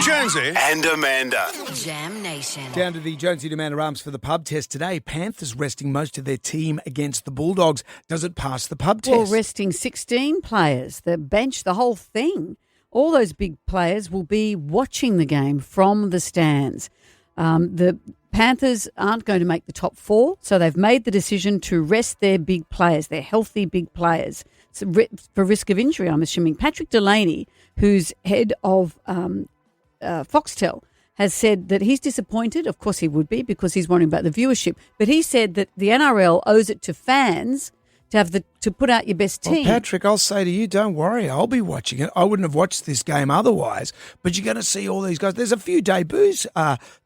Jonesy and Amanda. Jam Nation. Down to the Jonesy and Amanda Arms for the pub test today. Panthers resting most of their team against the Bulldogs. Does it pass the pub test? Well, resting 16 players, the bench, the whole thing. All those big players will be watching the game from the stands. The Panthers aren't going to make the top four, so they've made the decision to rest their big players, their healthy big players, for risk of injury, I'm assuming. Patrick Delaney, who's head of Foxtel, has said that he's disappointed. Of course he would be, because he's worrying about the viewership. But he said that the NRL owes it to fans to put out your best team. Well, Patrick, I'll say to you, don't worry. I'll be watching it. I wouldn't have watched this game otherwise. But you're going to see all these guys. There's a few debuts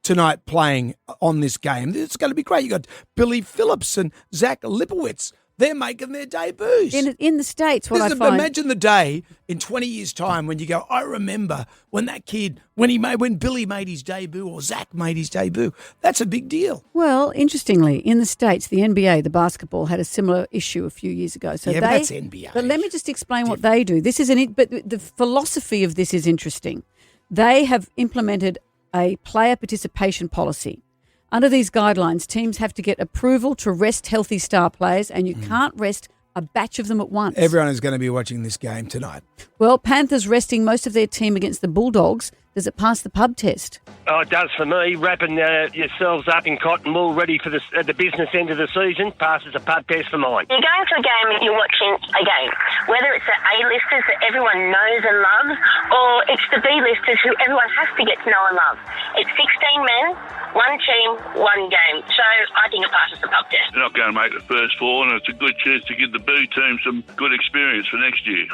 tonight playing on this game. It's going to be great. You got Billy Phillips and Zach Lipowitz. They're making their debuts. In the States, what I find... Imagine the day in 20 years' time when you go, I remember when that kid, when Billy made his debut or Zach made his debut. That's a big deal. Well, interestingly, in the States, the NBA, the basketball, had a similar issue a few years ago. So but that's NBA. But let me just explain what they do. This is but the philosophy of this is interesting. They have implemented a player participation policy. Under these guidelines, teams have to get approval to rest healthy star players, and you can't rest a batch of them at once. Everyone is going to be watching this game tonight. Well, Panthers resting most of their team against the Bulldogs. Does it pass the pub test? Oh, it does for me. Wrapping yourselves up in cotton wool, ready for the business end of the season, passes the pub test for mine. You're going to a game and you're watching a game, whether it's the A-listers that everyone knows and loves, or it's the B-listers who everyone has to get to know and love. It's 16 men, one team, one game. So I think it passes the pub test. They're not going to make the first four, and it's a good chance to give the B team some good experience for next year.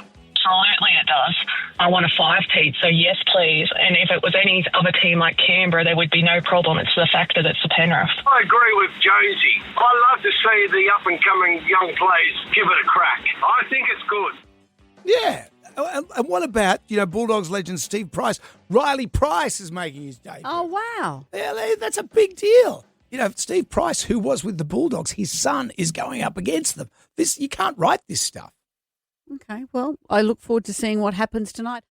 Absolutely it does. I want a 5-peat, so yes, please. And if it was any other team like Canberra, there would be no problem. It's the fact that it's the Penrith. I agree with Jonesy. I love to see the up-and-coming young players give it a crack. I think it's good. Yeah. And what about, Bulldogs legend Steve Price? Riley Price is making his debut. Oh, wow. Yeah, that's a big deal. Steve Price, who was with the Bulldogs, his son is going up against them. You can't write this stuff. Okay, well, I look forward to seeing what happens tonight.